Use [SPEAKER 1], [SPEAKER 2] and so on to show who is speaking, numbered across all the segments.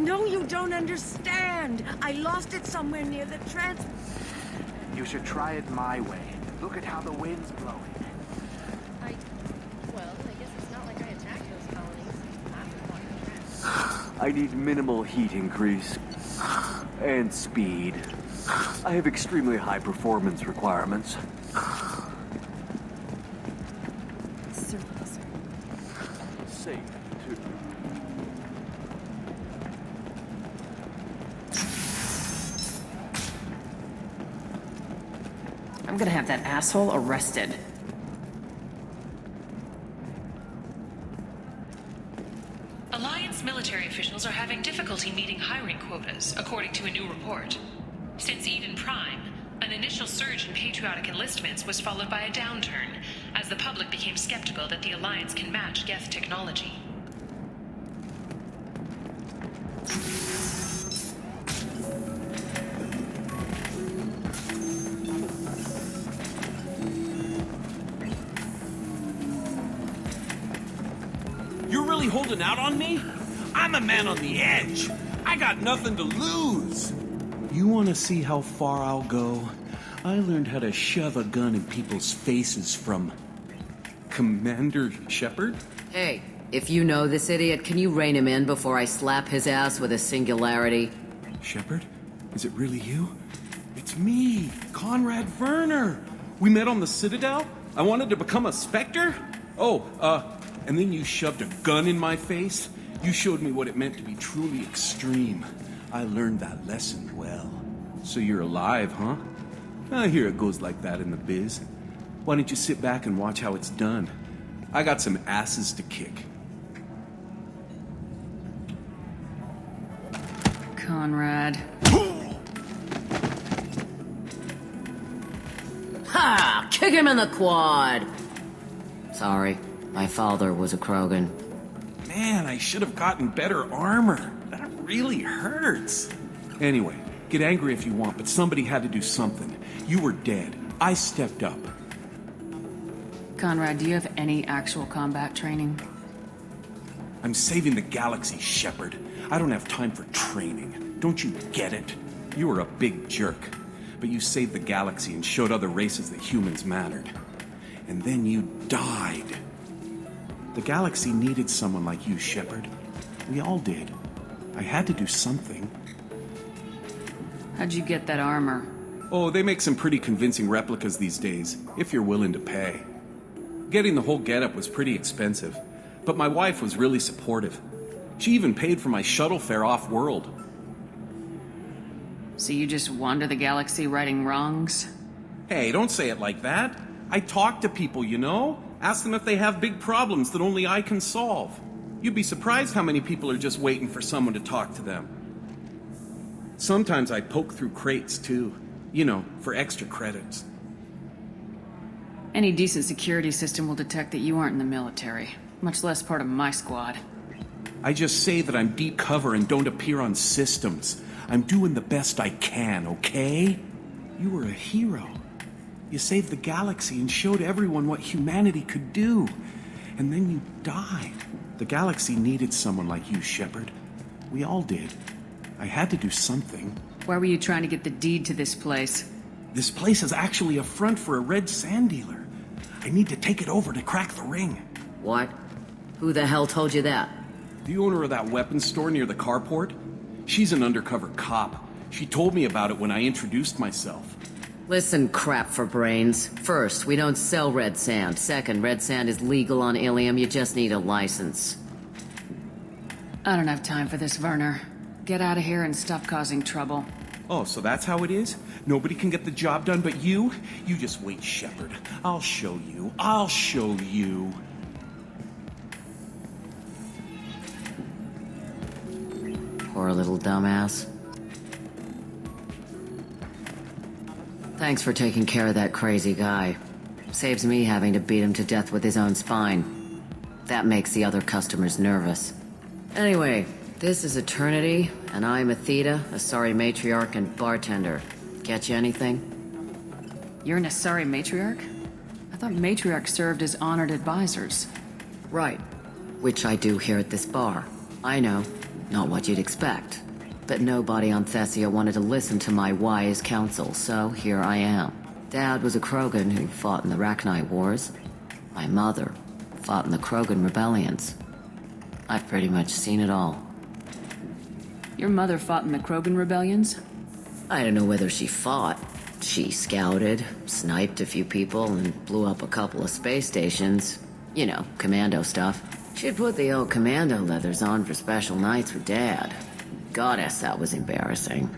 [SPEAKER 1] No, you don't understand. I lost it somewhere near the
[SPEAKER 2] You should try it my way. Look at how the wind's blowing.
[SPEAKER 3] Well, I guess it's not like I attacked those colonies.
[SPEAKER 4] I need minimal heat increase. And speed. I have extremely high performance requirements. Safe, too.
[SPEAKER 5] I'm gonna have that asshole arrested.
[SPEAKER 6] Alliance military officials are having difficulty meeting hiring quotas, according to a new report. Since Eden Prime, an initial surge in patriotic enlistments was followed by a downturn, as the public became skeptical that the Alliance can match Geth technology.
[SPEAKER 7] You're really holding out on me? I'm a man on the edge. I got nothing to lose. You want to see how far I'll go? I learned how to shove a gun in people's faces from Commander Shepard.
[SPEAKER 8] Hey, if you know this idiot, can you rein him in before I slap his ass with a singularity?
[SPEAKER 7] Shepard? Is it really you? It's me, Conrad Werner. We met on the Citadel. I wanted to become a Spectre. And then you shoved a gun in my face. You showed me what it meant to be truly extreme. I learned that lesson well. So you're alive, huh? I hear it goes like that in the biz. Why don't you sit back and watch how it's done? I got some asses to kick.
[SPEAKER 5] Conrad.
[SPEAKER 8] Ha! Kick him in the quad! Sorry, my father was a Krogan.
[SPEAKER 7] Man, I should have gotten better armor. That really hurts. Anyway, get angry if you want, but somebody had to do something. You were dead. I stepped up.
[SPEAKER 5] Conrad, do you have any actual combat training?
[SPEAKER 7] I'm saving the galaxy, Shepard. I don't have time for training. Don't you get it? You were a big jerk, but you saved the galaxy and showed other races that humans mattered. And then you died. The galaxy needed someone like you, Shepard. We all did. I had to do something.
[SPEAKER 5] How'd you get that armor?
[SPEAKER 7] Oh, they make some pretty convincing replicas these days, if you're willing to pay. Getting the whole getup was pretty expensive, but my wife was really supportive. She even paid for my shuttle fare off-world.
[SPEAKER 5] So you just wander the galaxy righting wrongs?
[SPEAKER 7] Hey, don't say it like that. I talk to people, you know? Ask them if they have big problems that only I can solve. You'd be surprised how many people are just waiting for someone to talk to them. Sometimes I poke through crates, too. You know, for extra credits.
[SPEAKER 5] Any decent security system will detect that you aren't in the military, much less part of my squad.
[SPEAKER 7] I just say that I'm deep cover and don't appear on systems. I'm doing the best I can, okay? You were a hero. You saved the galaxy and showed everyone what humanity could do. And then you died. The galaxy needed someone like you, Shepard. We all did. I had to do something.
[SPEAKER 5] Why were you trying to get the deed to this place?
[SPEAKER 7] This place is actually a front for a red sand dealer. I need to take it over to crack the ring.
[SPEAKER 8] What? Who the hell told you that?
[SPEAKER 7] The owner of that weapons store near the carport? She's an undercover cop. She told me about it when I introduced myself.
[SPEAKER 8] Listen, crap for brains. First, we don't sell red sand. Second, red sand is legal on Ilium. You just need a license.
[SPEAKER 5] I don't have time for this, Werner. Get out of here and stop causing trouble.
[SPEAKER 7] Oh, so that's how it is? Nobody can get the job done but you? You just wait, Shepard. I'll show you. I'll show you.
[SPEAKER 8] Poor little dumbass. Thanks for taking care of that crazy guy. Saves me having to beat him to death with his own spine. That makes the other customers nervous. Anyway, this is Eternity, and I'm Athena, a sorry matriarch and bartender. Get you anything?
[SPEAKER 5] You're an Asari matriarch? I thought matriarchs served as honored advisors.
[SPEAKER 8] Right. Which I do here at this bar. I know. Not what you'd expect. But nobody on Thessia wanted to listen to my wise counsel, so here I am. Dad was a Krogan who fought in the Rachni Wars. My mother fought in the Krogan rebellions. I've pretty much seen it all.
[SPEAKER 5] Your mother fought in the Krogan rebellions?
[SPEAKER 8] I don't know whether she fought. She scouted, sniped a few people, and blew up a couple of space stations. You know, commando stuff. She'd put the old commando leathers on for special nights with Dad. Goddess, that was embarrassing.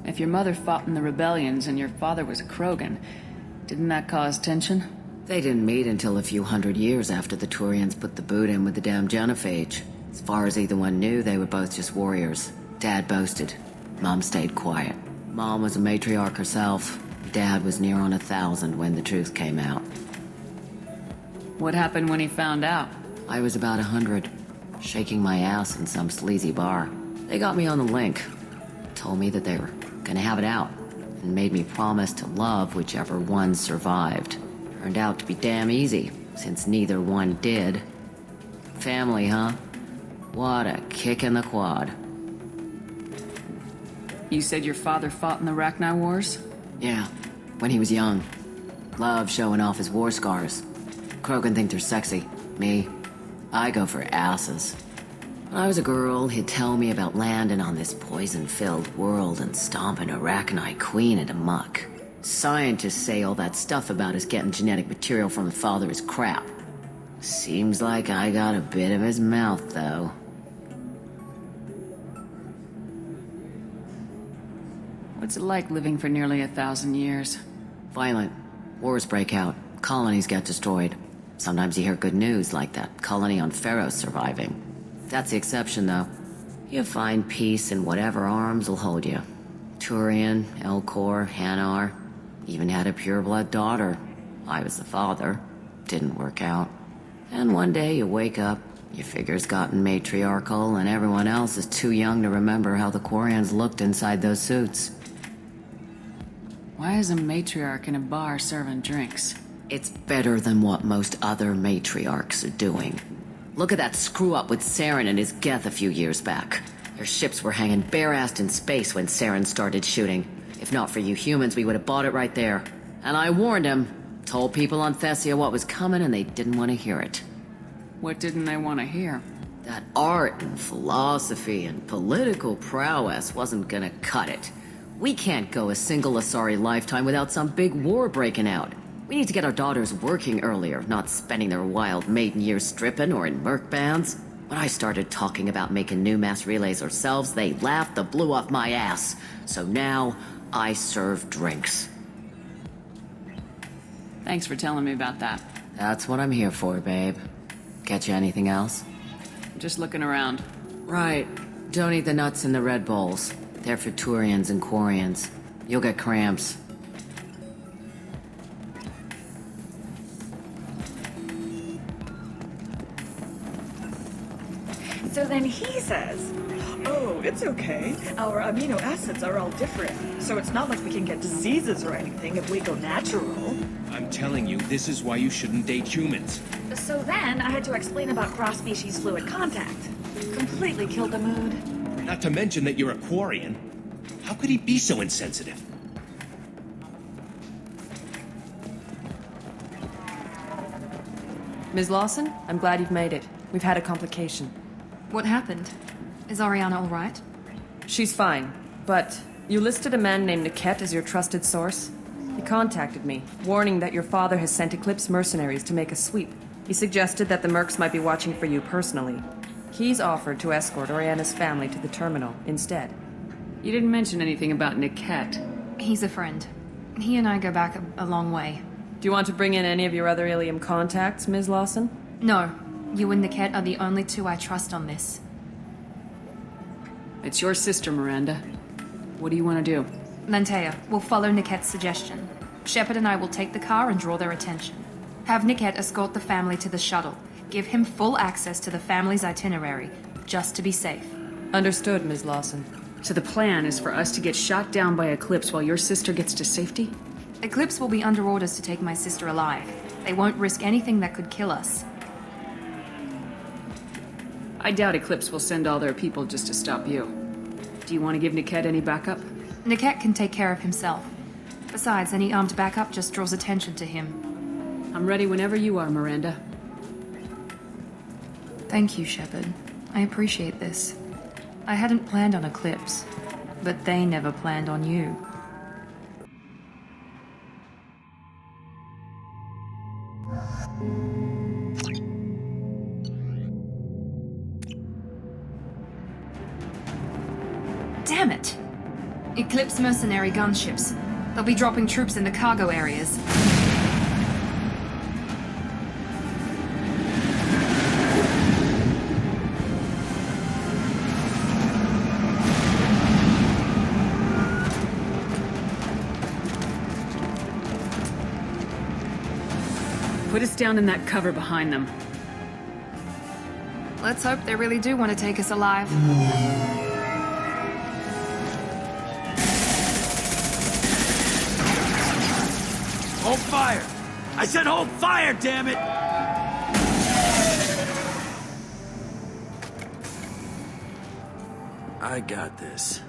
[SPEAKER 5] If your mother fought in the rebellions and your father was a Krogan, didn't that cause tension?
[SPEAKER 8] They didn't meet until a few hundred years after the Turians put the boot in with the damn genophage. As far as either one knew, they were both just warriors. Dad boasted. Mom stayed quiet. Mom was a matriarch herself. Dad was near on 1,000 when the truth came out.
[SPEAKER 5] What happened when he found out?
[SPEAKER 8] I was about 100, shaking my ass in some sleazy bar. They got me on the link. Told me that they were gonna have it out, and made me promise to love whichever one survived. Turned out to be damn easy, since neither one did. Family, huh? What a kick in the quad.
[SPEAKER 5] You said your father fought in the Rachni Wars?
[SPEAKER 8] Yeah, when he was young. Loved showing off his war scars. Krogan think they're sexy. Me, I go for asses. When I was a girl, he'd tell me about landing on this poison-filled world and stomping a Rachni queen into muck. Scientists say all that stuff about us getting genetic material from the father is crap. Seems like I got a bit of his mouth, though.
[SPEAKER 5] What's it like living for nearly 1,000 years?
[SPEAKER 8] Violent. Wars break out. Colonies get destroyed. Sometimes you hear good news, like that colony on Pharaoh surviving. That's the exception, though. You find peace in whatever arms will hold you. Turian, Elcor, Hanar. Even had a pure-blood daughter. I was the father. Didn't work out. And one day you wake up, your figure's gotten matriarchal, and everyone else is too young to remember how the Quarians looked inside those suits.
[SPEAKER 5] Why is a matriarch in a bar serving drinks?
[SPEAKER 8] It's better than what most other matriarchs are doing. Look at that screw-up with Saren and his Geth a few years back. Their ships were hanging bare-assed in space when Saren started shooting. If not for you humans, we would have bought it right there. And I warned him. Told people on Thessia what was coming, and they didn't want to hear it.
[SPEAKER 5] What didn't they want to hear?
[SPEAKER 8] That art and philosophy and political prowess wasn't gonna cut it. We can't go a single Asari lifetime without some big war breaking out. We need to get our daughters working earlier, not spending their wild maiden years stripping or in merc bands. When I started talking about making new mass relays ourselves, they laughed and blew off my ass. So now, I serve drinks.
[SPEAKER 5] Thanks for telling me about that.
[SPEAKER 8] That's what I'm here for, babe. Get you anything else?
[SPEAKER 5] Just looking around.
[SPEAKER 8] Right. Don't eat the nuts in the Red Bowls. They're for Turians and Quarians. You'll get cramps.
[SPEAKER 9] So then he says, oh, it's okay. Our amino acids are all different, so it's not like we can get diseases or anything if we go natural.
[SPEAKER 7] I'm telling you, this is why you shouldn't date humans.
[SPEAKER 9] So then I had to explain about cross-species fluid contact. Completely killed the mood.
[SPEAKER 7] Not to mention that you're a Quarian. How could he be so insensitive?
[SPEAKER 10] Ms. Lawson, I'm glad you've made it. We've had a complication.
[SPEAKER 3] What happened? Is Ariana all right?
[SPEAKER 10] She's fine, but you listed a man named Niket as your trusted source. He contacted me, warning that your father has sent Eclipse mercenaries to make a sweep. He suggested that the mercs might be watching for you personally. He's offered to escort Oriana's family to the terminal instead.
[SPEAKER 5] You didn't mention anything about Niket.
[SPEAKER 3] He's a friend. He and I go back a long way.
[SPEAKER 10] Do you want to bring in any of your other Ilium contacts, Ms. Lawson?
[SPEAKER 3] No. You and Niket are the only two I trust on this.
[SPEAKER 5] It's your sister, Miranda. What do you want to do?
[SPEAKER 3] Lantea, we'll follow Niket's suggestion. Shepard and I will take the car and draw their attention. Have Niket escort the family to the shuttle. Give him full access to the family's itinerary, just to be safe.
[SPEAKER 10] Understood, Ms. Lawson.
[SPEAKER 5] So the plan is for us to get shot down by Eclipse while your sister gets to safety?
[SPEAKER 3] Eclipse will be under orders to take my sister alive. They won't risk anything that could kill us.
[SPEAKER 5] I doubt Eclipse will send all their people just to stop you. Do you want to give Niket any backup?
[SPEAKER 3] Niket can take care of himself. Besides, any armed backup just draws attention to him.
[SPEAKER 5] I'm ready whenever you are, Miranda.
[SPEAKER 3] Thank you, Shepard. I appreciate this. I hadn't planned on Eclipse, but they never planned on you. Damn it! Eclipse mercenary gunships. They'll be dropping troops in the cargo areas.
[SPEAKER 5] Put us down in that cover behind them.
[SPEAKER 3] Let's hope they really do want to take us alive.
[SPEAKER 11] Hold fire! I said hold fire, damn it! I got this.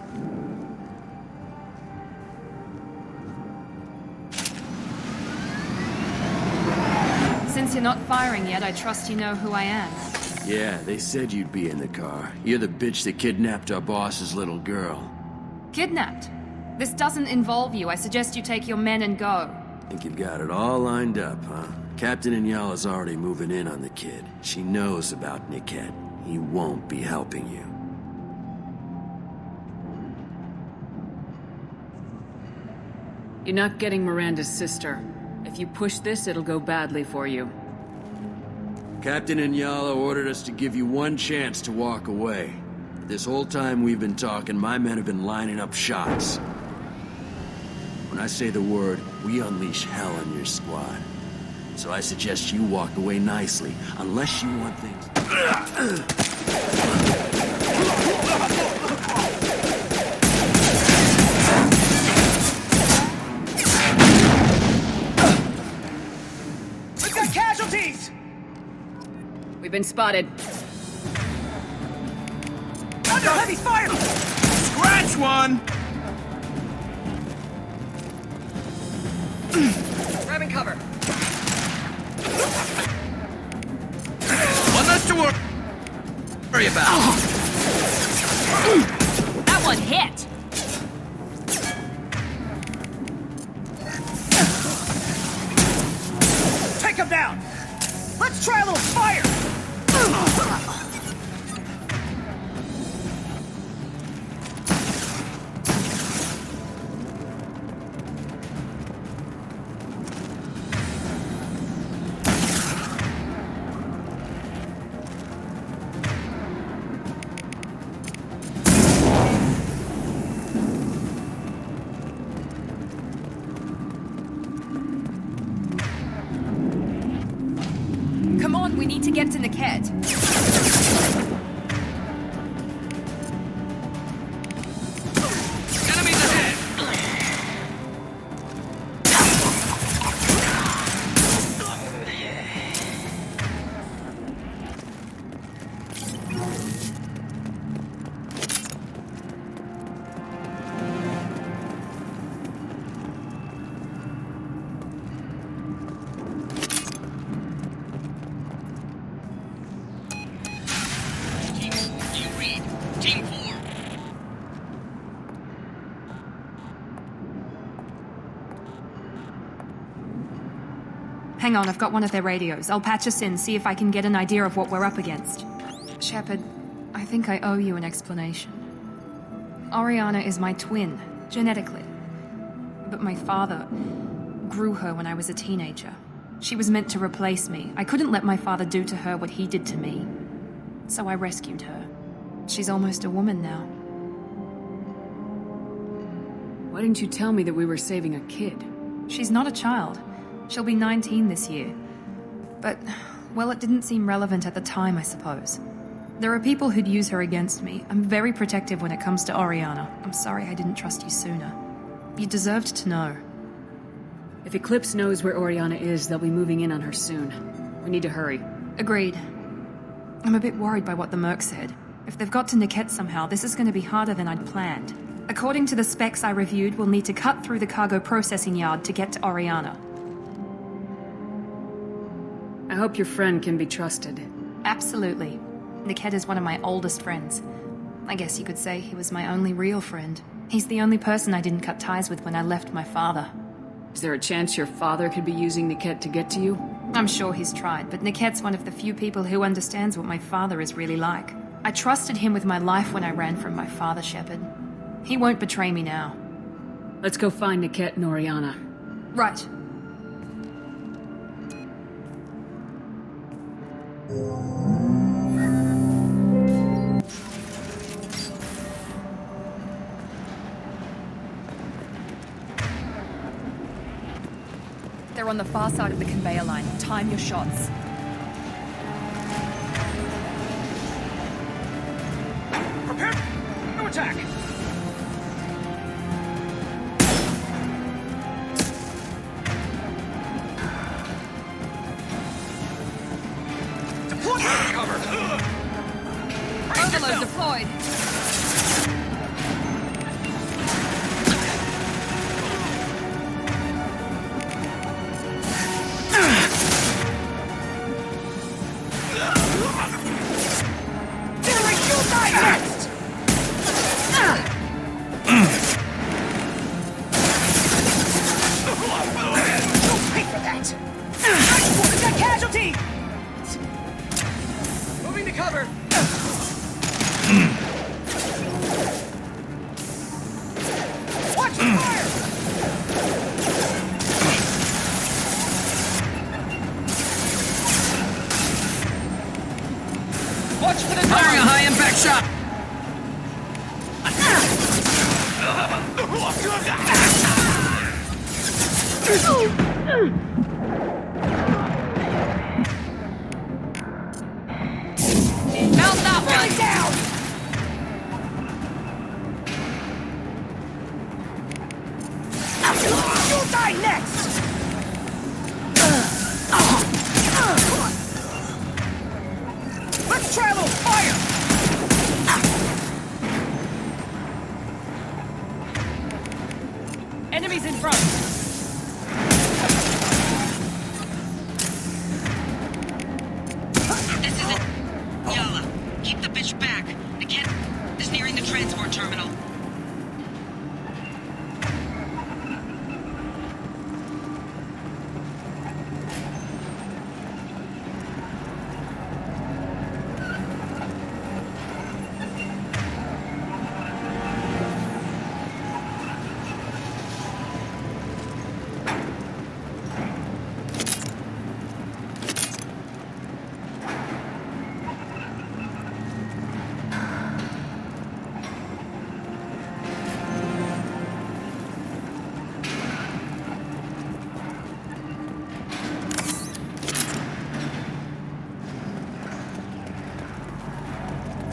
[SPEAKER 3] Since you're not firing yet, I trust you know who I am.
[SPEAKER 11] Yeah, they said you'd be in the car. You're the bitch that kidnapped our boss's little girl.
[SPEAKER 3] Kidnapped? This doesn't involve you. I suggest you take your men and go.
[SPEAKER 11] Think you've got it all lined up, huh? Captain Inyala's already moving in on the kid. She knows about Niket. He won't be helping you.
[SPEAKER 5] You're not getting Miranda's sister. If you push this, it'll go badly for you.
[SPEAKER 11] Captain Inyala ordered us to give you one chance to walk away. This whole time we've been talking, my men have been lining up shots. When I say the word, we unleash hell on your squad. So I suggest you walk away nicely, unless you want things...
[SPEAKER 2] We've got casualties!
[SPEAKER 5] We've been spotted.
[SPEAKER 2] Under heavy fire!
[SPEAKER 7] Scratch one!
[SPEAKER 10] Grabbing cover.
[SPEAKER 7] One less to worry about.
[SPEAKER 3] That one hit!
[SPEAKER 2] Take him down! Let's try a little fire!
[SPEAKER 3] Come on, we need to get to Niket.
[SPEAKER 7] Enemies ahead!
[SPEAKER 3] Hang on, I've got one of their radios. I'll patch us in, see if I can get an idea of what we're up against. Shepard, I think I owe you an explanation. Oriana is my twin, genetically. But my father grew her when I was a teenager. She was meant to replace me. I couldn't let my father do to her what he did to me. So I rescued her. She's almost a woman now.
[SPEAKER 5] Why didn't you tell me that we were saving a kid?
[SPEAKER 3] She's not a child. She'll be 19 this year. But, well, it didn't seem relevant at the time, I suppose. There are people who'd use her against me. I'm very protective when it comes to Oriana. I'm sorry I didn't trust you sooner. You deserved to know.
[SPEAKER 5] If Eclipse knows where Oriana is, they'll be moving in on her soon. We need to hurry.
[SPEAKER 3] Agreed. I'm a bit worried by what the merc said. If they've got to Niket somehow, this is going to be harder than I'd planned. According to the specs I reviewed, we'll need to cut through the cargo processing yard to get to Oriana.
[SPEAKER 5] I hope your friend can be trusted.
[SPEAKER 3] Absolutely. Niket is one of my oldest friends. I guess you could say he was my only real friend. He's the only person I didn't cut ties with when I left my father.
[SPEAKER 5] Is there a chance your father could be using Niket to get to you?
[SPEAKER 3] I'm sure he's tried, but Niket's one of the few people who understands what my father is really like. I trusted him with my life when I ran from my father, Shepard. He won't betray me now.
[SPEAKER 5] Let's go find Niket and Oriana.
[SPEAKER 3] Right. They're on the far side of the conveyor line. Time your shots.
[SPEAKER 2] Prepare to attack! Deploy cover!
[SPEAKER 3] Overload deployed.
[SPEAKER 5] Firing a high-impact shot!
[SPEAKER 3] Mount that one! Down!
[SPEAKER 2] You'll die next! Let's try a little fire!
[SPEAKER 3] Enemies in front!
[SPEAKER 1] This is it. Yala, keep the bitch back. Niket is nearing the transport terminal.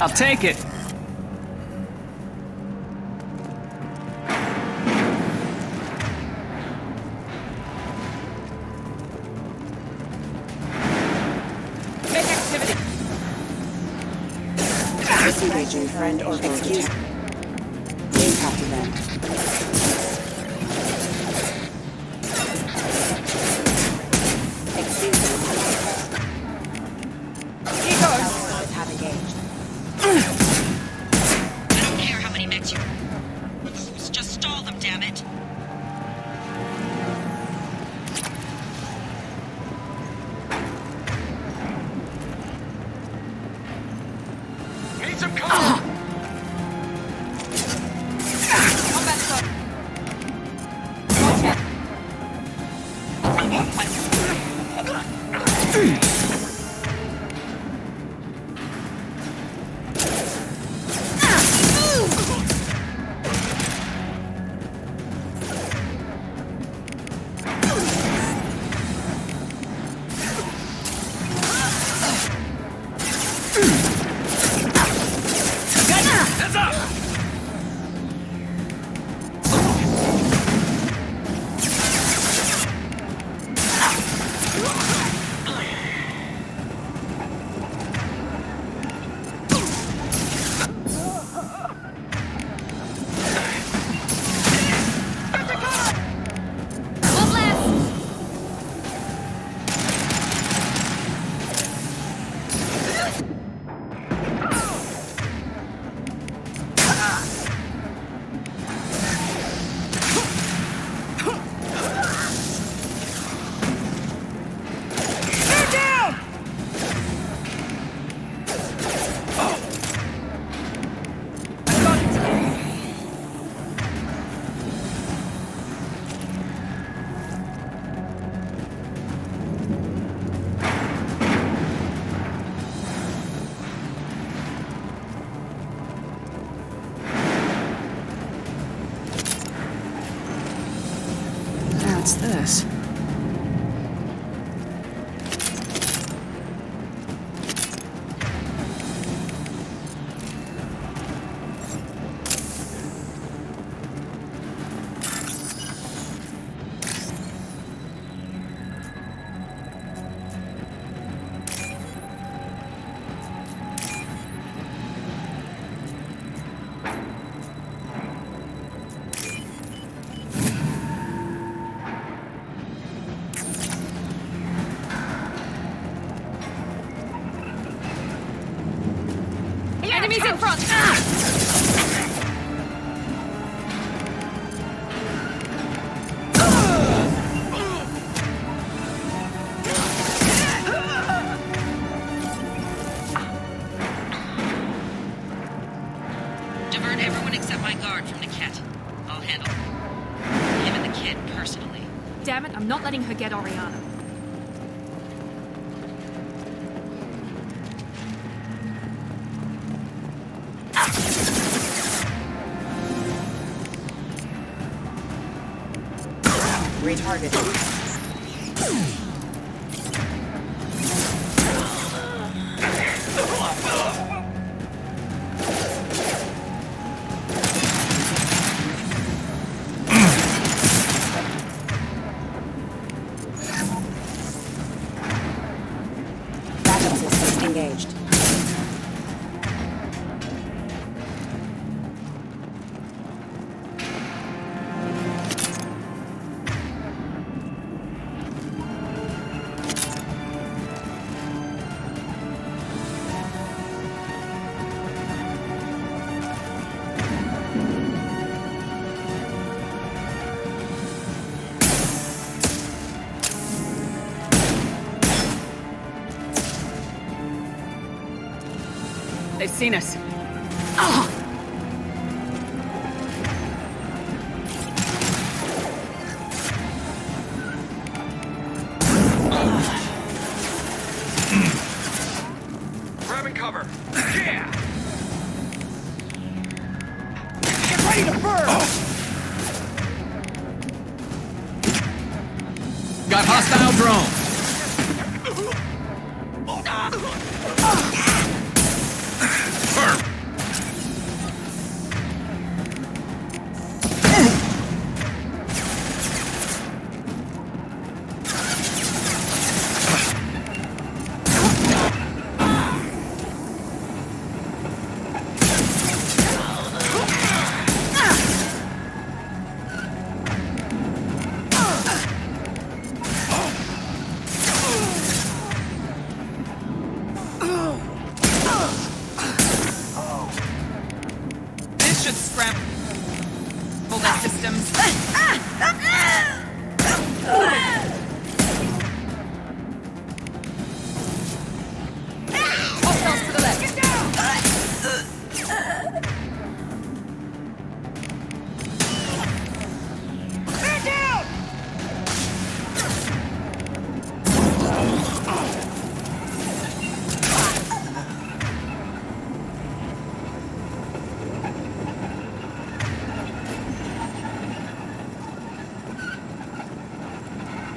[SPEAKER 5] I'll take it.
[SPEAKER 3] Make activity!
[SPEAKER 12] Disengaging friend or excuse. Please copy them. Excuse me. Have engaged.
[SPEAKER 1] I don't care how many mechs you... Just stall them, damn it.
[SPEAKER 2] Need some cover!
[SPEAKER 3] Combat stop.
[SPEAKER 5] What's this?
[SPEAKER 3] Enemies in front!
[SPEAKER 1] Divert everyone except my guard from Niket. I'll handle him and the kid personally.
[SPEAKER 3] Damn it, I'm not letting her get Oriana.
[SPEAKER 12] Retargeting. Backup system engaged.
[SPEAKER 5] They've seen us.
[SPEAKER 7] Grabbing cover. Yeah! Get ready to burn! Got hostile drone.
[SPEAKER 5] Should scramble their systems. Hostiles to the left. Get down! Stand down!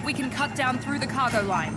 [SPEAKER 3] We can cut down through the cargo line.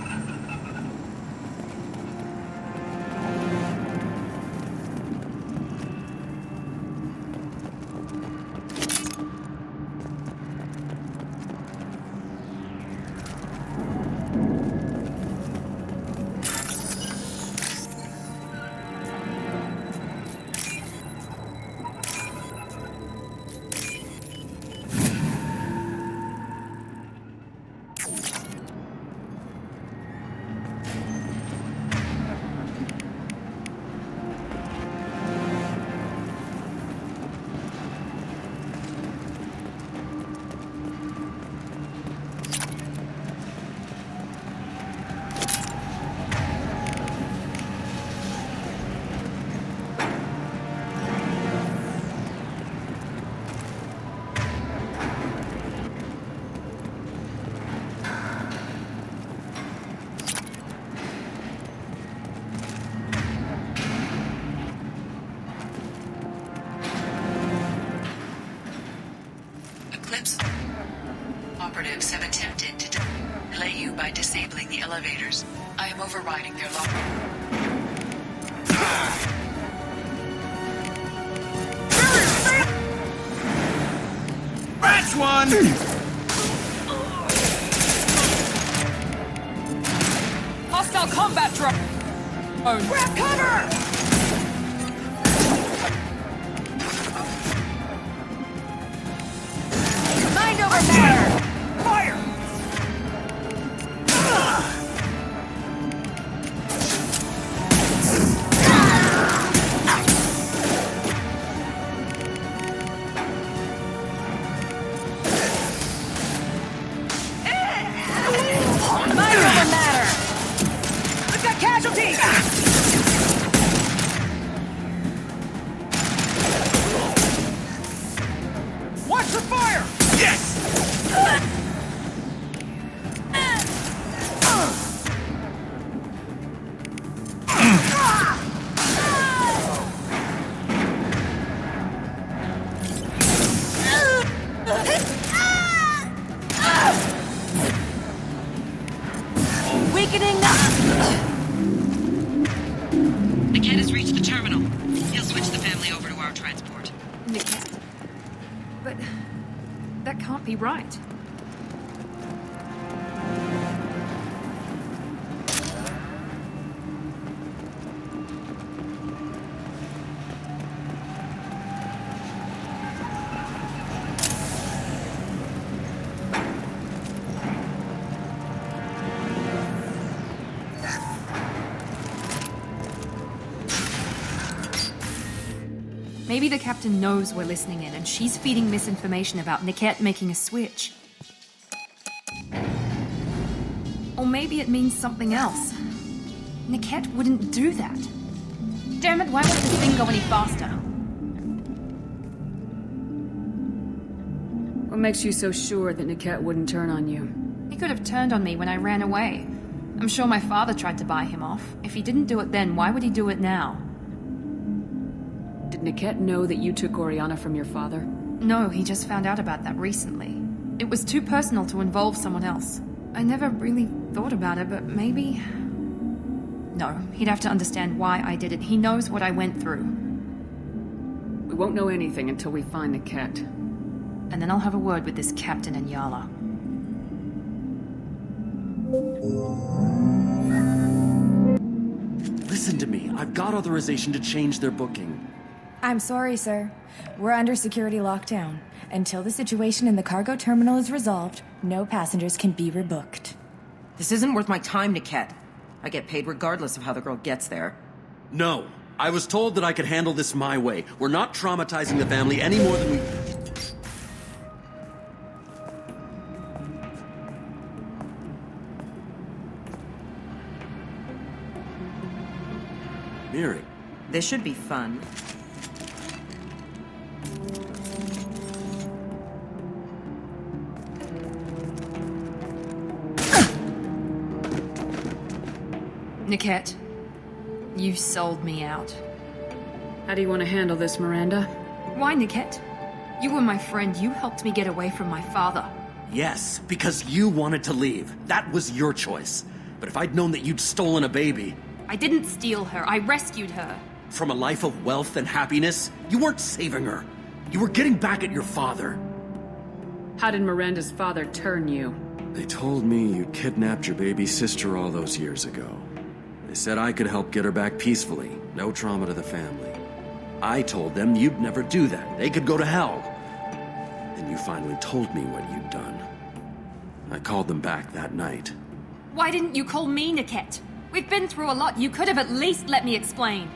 [SPEAKER 6] operatives have attempted to delay you by disabling the elevators. I am overriding their law.
[SPEAKER 7] That's one!
[SPEAKER 10] Hostile combat drone!
[SPEAKER 9] Grab cover!
[SPEAKER 10] Mind over matter!
[SPEAKER 9] Fire!
[SPEAKER 10] Mind over matter! We've got casualties!
[SPEAKER 9] Watch for fire!
[SPEAKER 7] Yes!
[SPEAKER 10] Weakening
[SPEAKER 1] The kid has reached the terminal. He'll switch the family over to our transport.
[SPEAKER 3] Niket. But that can't be right. Maybe the captain knows we're listening in and she's feeding misinformation about Niket making a switch. Or maybe it means something else. Niket wouldn't do that. Damn it, why won't this thing go any faster?
[SPEAKER 5] What makes you so sure that Niket wouldn't turn on you?
[SPEAKER 3] He could have turned on me when I ran away. I'm sure my father tried to buy him off. If he didn't do it then, why would he do it now?
[SPEAKER 5] Did Niket know that you took Oriana from your father?
[SPEAKER 3] No, he just found out about that recently. It was too personal to involve someone else. I never really thought about it, but maybe... No, he'd have to understand why I did it. He knows what I went through.
[SPEAKER 5] We won't know anything until we find Niket.
[SPEAKER 3] And then I'll have a word with this captain and Yala.
[SPEAKER 11] Listen to me. I've got authorization to change their booking.
[SPEAKER 13] I'm sorry, sir. We're under security lockdown. Until the situation in the cargo terminal is resolved, no passengers can be rebooked.
[SPEAKER 14] This isn't worth my time, Niket. I get paid regardless of how the girl gets there.
[SPEAKER 11] No. I was told that I could handle this my way. We're not traumatizing the family any more than we... Miri.
[SPEAKER 14] This should be fun.
[SPEAKER 3] Niket, you sold me out.
[SPEAKER 5] How do you want to handle this, Miranda?
[SPEAKER 3] Why, Niket? You were my friend. You helped me get away from my father.
[SPEAKER 11] Yes, because you wanted to leave. That was your choice. But if I'd known that you'd stolen a baby...
[SPEAKER 3] I didn't steal her. I rescued her.
[SPEAKER 11] From a life of wealth and happiness, you weren't saving her. You were getting back at your father.
[SPEAKER 5] How did Miranda's father turn you?
[SPEAKER 11] They told me you kidnapped your baby sister all those years ago. They said I could help get her back peacefully. No trauma to the family. I told them you'd never do that. They could go to hell. Then you finally told me what you'd done. I called them back that night.
[SPEAKER 3] Why didn't you call me, Niket? We've been through a lot. You could have at least let me explain.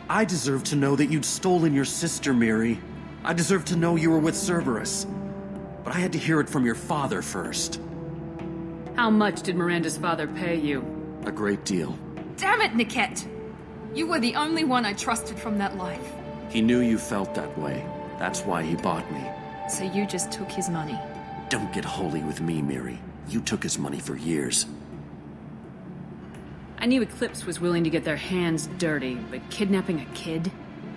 [SPEAKER 11] I deserve to know that you'd stolen your sister, Miri. I deserve to know you were with Cerberus. But I had to hear it from your father first.
[SPEAKER 5] How much did Miranda's father pay you?
[SPEAKER 11] A great deal.
[SPEAKER 3] Damn it, Niket! You were the only one I trusted from that life.
[SPEAKER 11] He knew you felt that way. That's why he bought me.
[SPEAKER 3] So you just took his money?
[SPEAKER 11] Don't get holy with me, Miri. You took his money for years.
[SPEAKER 5] I knew Eclipse was willing to get their hands dirty, but kidnapping a kid?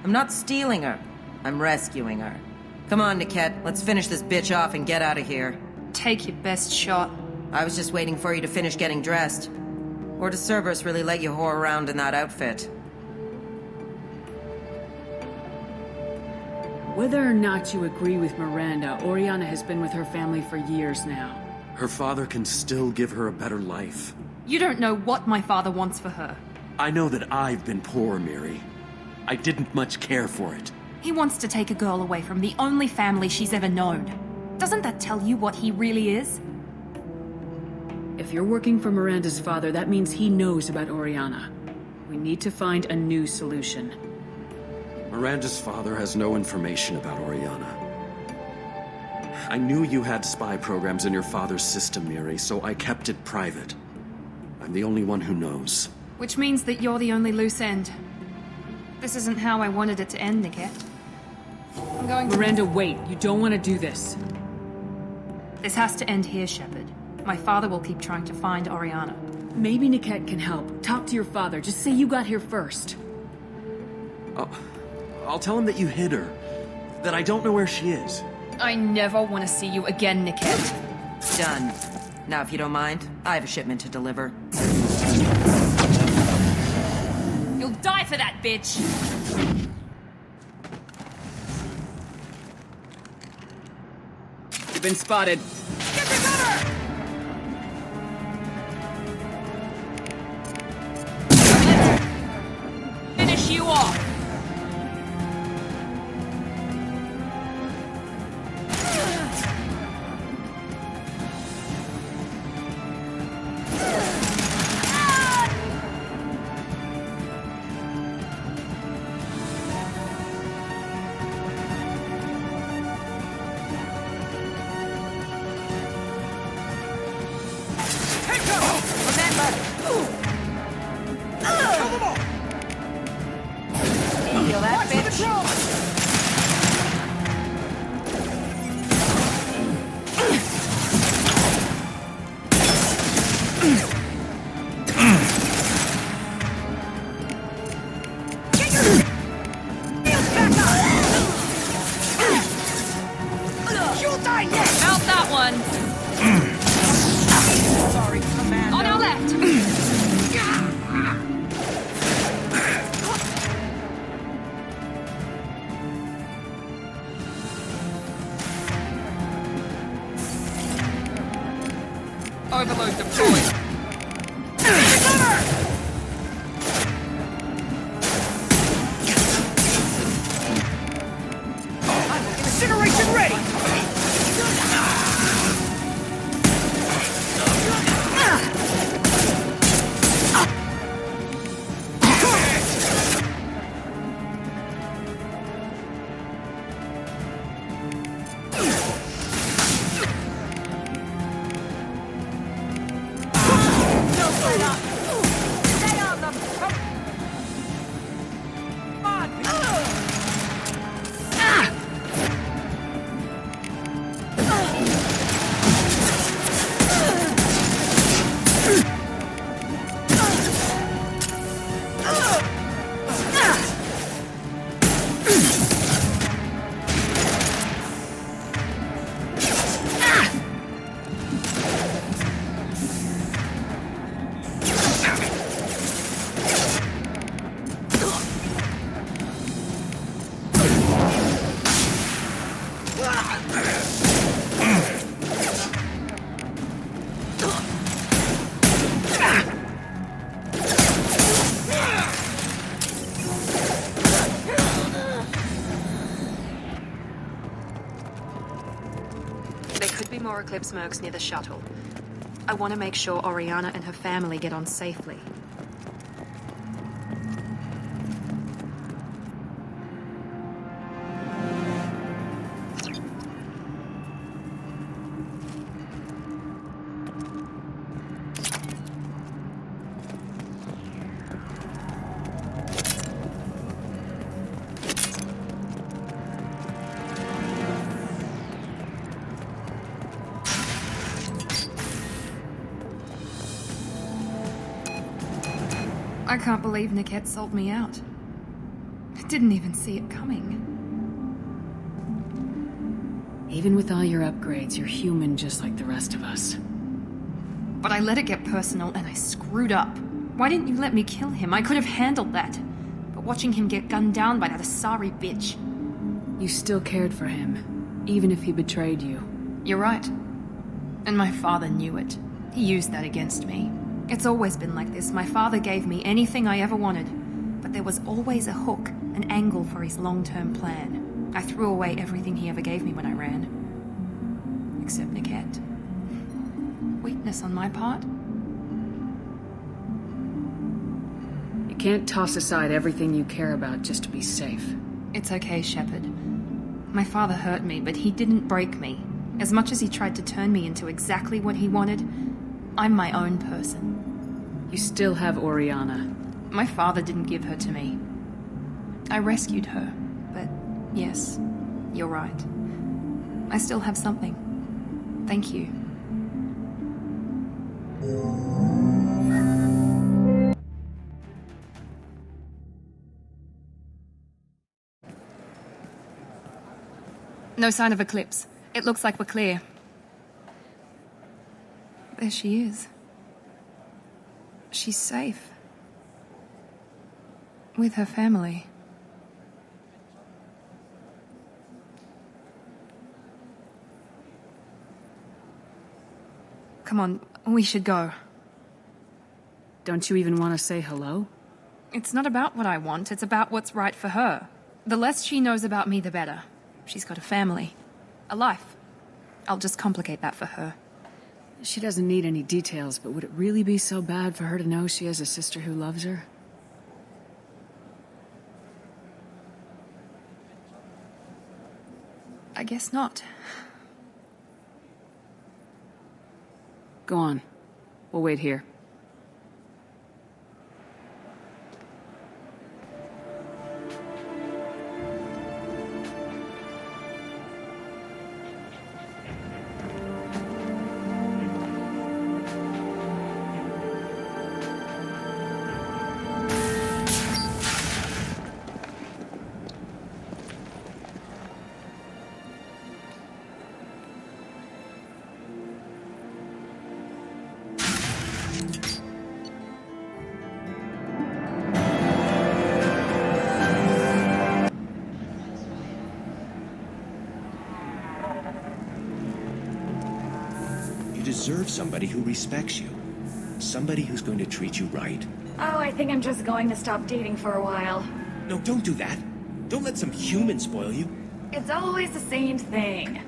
[SPEAKER 14] I'm not stealing her. I'm rescuing her. Come on, Niket. Let's finish this bitch off and get out of here.
[SPEAKER 3] Take your best shot.
[SPEAKER 14] I was just waiting for you to finish getting dressed. Or does Cerberus really let you whore around in that outfit?
[SPEAKER 5] Whether or not you agree with Miranda, Oriana has been with her family for years now.
[SPEAKER 7] Her father can still give her a better life.
[SPEAKER 3] You don't know what my father wants for her.
[SPEAKER 7] I know that I've been poor, Miri. I didn't much care for it.
[SPEAKER 3] He wants to take a girl away from the only family she's ever known. Doesn't that tell you what he really is?
[SPEAKER 5] If you're working for Miranda's father, that means he knows about Oriana. We need to find a new solution.
[SPEAKER 7] Miranda's father has no information about Oriana. I knew you had spy programs in your father's system, Miri, so I kept it private. I'm the only one who knows.
[SPEAKER 3] Which means that you're the only loose end. This isn't how I wanted it to end, Niket. I'm going to...
[SPEAKER 5] Miranda, wait. You don't want to do this.
[SPEAKER 3] This has to end here, Shepard. My father will keep trying to find Oriana.
[SPEAKER 5] Maybe Niket can help. Talk to your father. Just say you got here first.
[SPEAKER 7] I'll tell him that you hid her. That I don't know where she is.
[SPEAKER 3] I never want to see you again, Niket.
[SPEAKER 14] Done. Now, if you don't mind, I have a shipment to deliver.
[SPEAKER 3] You'll die for that, bitch!
[SPEAKER 5] You've been spotted.
[SPEAKER 3] Get the cover! Finish you off!
[SPEAKER 15] Overload deployed.
[SPEAKER 14] Incineration ready!
[SPEAKER 3] More Eclipse mercs near the shuttle. I want to make sure Oriana and her family get on safely. I can't believe Niket sold me out. I didn't even see it coming.
[SPEAKER 5] Even with all your upgrades, you're human just like the rest of us.
[SPEAKER 3] But I let it get personal and I screwed up. Why didn't you let me kill him? I could have handled that. But watching him get gunned down by that Asari bitch.
[SPEAKER 5] You still cared for him, even if he betrayed you.
[SPEAKER 3] You're right. And my father knew it. He used that against me. It's always been like this. My father gave me anything I ever wanted. But there was always a hook, an angle for his long-term plan. I threw away everything he ever gave me when I ran. Except Niket. Weakness on my part?
[SPEAKER 5] You can't toss aside everything you care about just to be safe.
[SPEAKER 3] It's okay, Shepard. My father hurt me, but he didn't break me. As much as he tried to turn me into exactly what he wanted, I'm my own person.
[SPEAKER 5] You still have Oriana.
[SPEAKER 3] My father didn't give her to me. I rescued her, but yes, you're right. I still have something. Thank you. No sign of eclipse. It looks like we're clear. There she is. She's safe. With her family. Come on, we should go.
[SPEAKER 5] Don't you even want to say hello?
[SPEAKER 3] It's not about what I want, it's about what's right for her. The less she knows about me, the better. She's got a family. A life. I'll just complicate that for her.
[SPEAKER 5] She doesn't need any details, but would it really be so bad for her to know she has a sister who loves her?
[SPEAKER 3] I guess not.
[SPEAKER 5] Go on. We'll wait here.
[SPEAKER 16] You deserve somebody who respects you. Somebody who's going to treat you right.
[SPEAKER 17] Oh, I think I'm just going to stop dating for a while.
[SPEAKER 16] No, don't do that. Don't let some human spoil you.
[SPEAKER 17] It's always the same thing.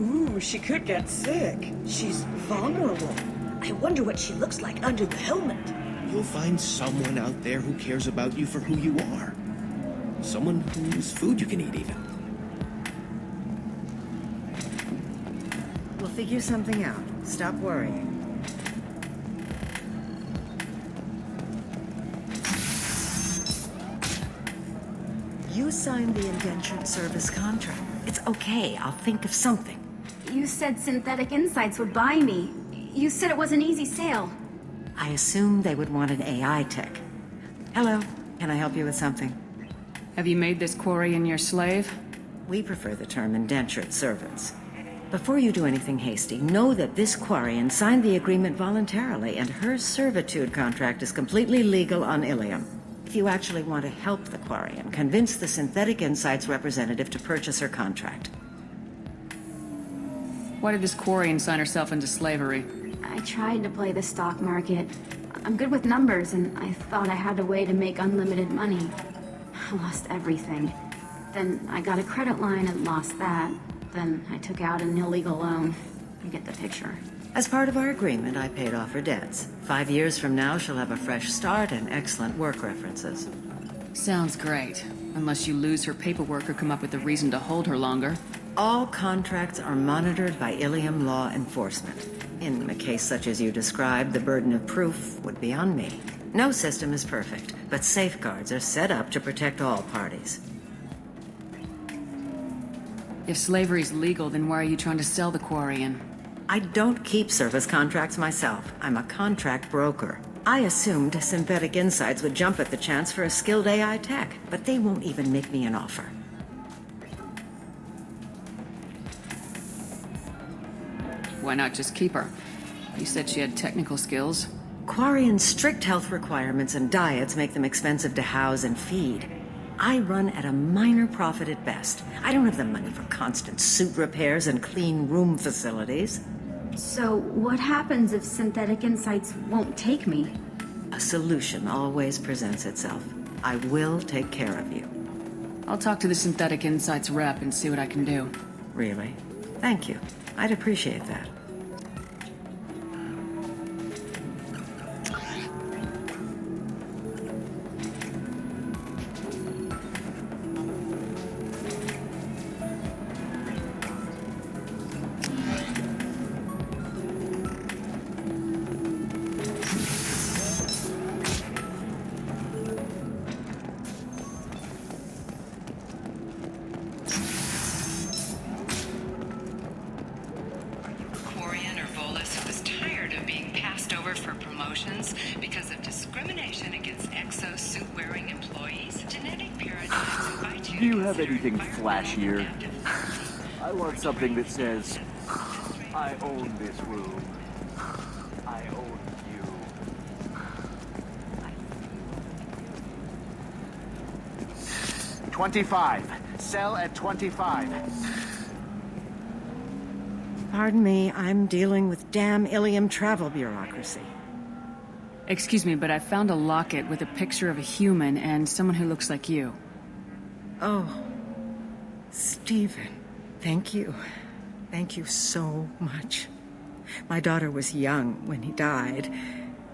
[SPEAKER 9] Ooh, she could get sick. She's vulnerable. I wonder what she looks like under the helmet.
[SPEAKER 16] You'll find someone out there who cares about you for who you are. Someone whose food you can eat, even.
[SPEAKER 18] We'll figure something out. Stop worrying. You signed the indentured service contract. It's okay, I'll think of something.
[SPEAKER 17] You said Synthetic Insights would buy me. You said it was an easy sale.
[SPEAKER 18] I assumed they would want an AI tech. Hello, can I help you with something?
[SPEAKER 5] Have you made this Quarian your slave?
[SPEAKER 18] We prefer the term indentured servants. Before you do anything hasty, know that this Quarian signed the agreement voluntarily, and her servitude contract is completely legal on Ilium. If you actually want to help the Quarian, convince the Synthetic Insights representative to purchase her contract.
[SPEAKER 5] Why did this Quarian sign herself into slavery?
[SPEAKER 17] I tried to play the stock market. I'm good with numbers, and I thought I had a way to make unlimited money. I lost everything. Then I got a credit line and lost that. Then I took out an illegal loan. You get the picture.
[SPEAKER 18] As part of our agreement, I paid off her debts. 5 years from now, she'll have a fresh start and excellent work references.
[SPEAKER 5] Sounds great. Unless you lose her paperwork or come up with a reason to hold her longer.
[SPEAKER 18] All contracts are monitored by Ilium law enforcement. In a case such as you described, the burden of proof would be on me. No system is perfect, but safeguards are set up to protect all parties.
[SPEAKER 5] If slavery's legal, then why are you trying to sell the Quarian?
[SPEAKER 18] I don't keep service contracts myself. I'm a contract broker. I assumed Synthetic Insights would jump at the chance for a skilled AI tech, but they won't even make me an offer.
[SPEAKER 5] Why not just keep her? You said she had technical skills.
[SPEAKER 18] Quarian's strict health requirements and diets make them expensive to house and feed. I run at a minor profit at best. I don't have the money for constant suit repairs and clean room facilities.
[SPEAKER 17] So, what happens if Synthetic Insights won't take me?
[SPEAKER 18] A solution always presents itself. I will take care of you.
[SPEAKER 5] I'll talk to the Synthetic Insights rep and see what I can do.
[SPEAKER 18] Really? Thank you. I'd appreciate that.
[SPEAKER 6] Because of discrimination against exo suit-wearing employees, genetic paradigms
[SPEAKER 4] Do you have anything flashier? I want something that says, I own this room. I own you.
[SPEAKER 2] 25. Sell at 25.
[SPEAKER 18] Pardon me, I'm dealing with damn Ilium travel bureaucracy.
[SPEAKER 5] Excuse me, but I found a locket with a picture of a human and someone who looks like you.
[SPEAKER 18] Oh, Stephen, thank you. Thank you so much. My daughter was young when he died.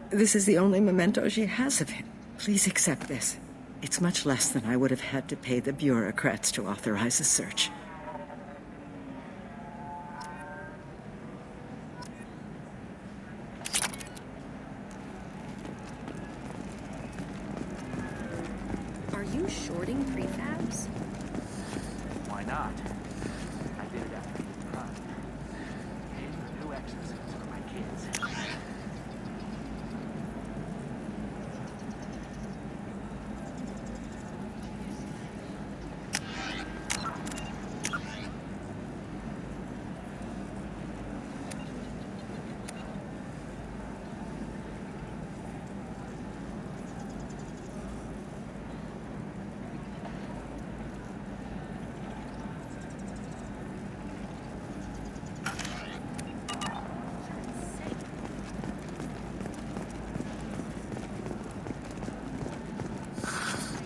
[SPEAKER 18] This is the only memento she has of him. Please accept this. It's much less than I would have had to pay the bureaucrats to authorize a search.
[SPEAKER 19] Are you shorting prefabs?
[SPEAKER 2] Why not? I did it after the crime. New exorcisms for my kids.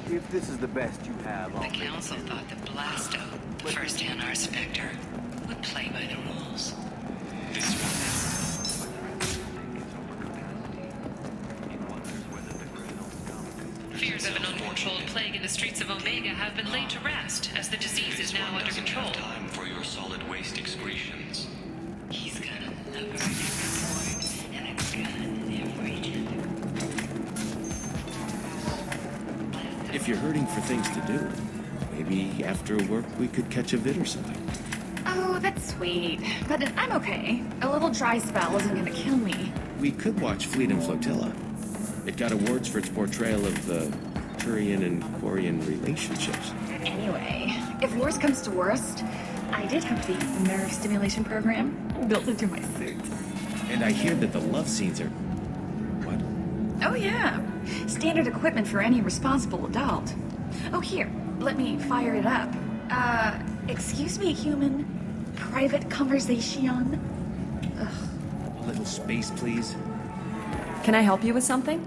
[SPEAKER 4] If this is the best you have, I'll
[SPEAKER 6] The council thought that Blasto, the first NR Spectre, would play by the rules. Fears of an uncontrolled plague in the streets of Omega have been laid to rest, as the disease is now under control.
[SPEAKER 20] Time for your solid waste excretions.
[SPEAKER 6] He's got a lover in every port and a gun in every gender.
[SPEAKER 16] If you're hurting for things to do, maybe after work we could catch a vid or something.
[SPEAKER 9] Oh, that's sweet. But I'm okay. A little dry spell isn't gonna kill me.
[SPEAKER 16] We could watch Fleet and Flotilla. It got awards for its portrayal of the Turian and Quarian relationships.
[SPEAKER 9] Anyway, if worst comes to worst, I did have the nerve stimulation program built into my suit.
[SPEAKER 16] And I hear that the love scenes are... what?
[SPEAKER 9] Oh yeah. Standard equipment for any responsible adult. Oh, here. Let me fire it up. Excuse me, human. Private conversation. Ugh.
[SPEAKER 16] A little space, please.
[SPEAKER 10] Can I help you with something?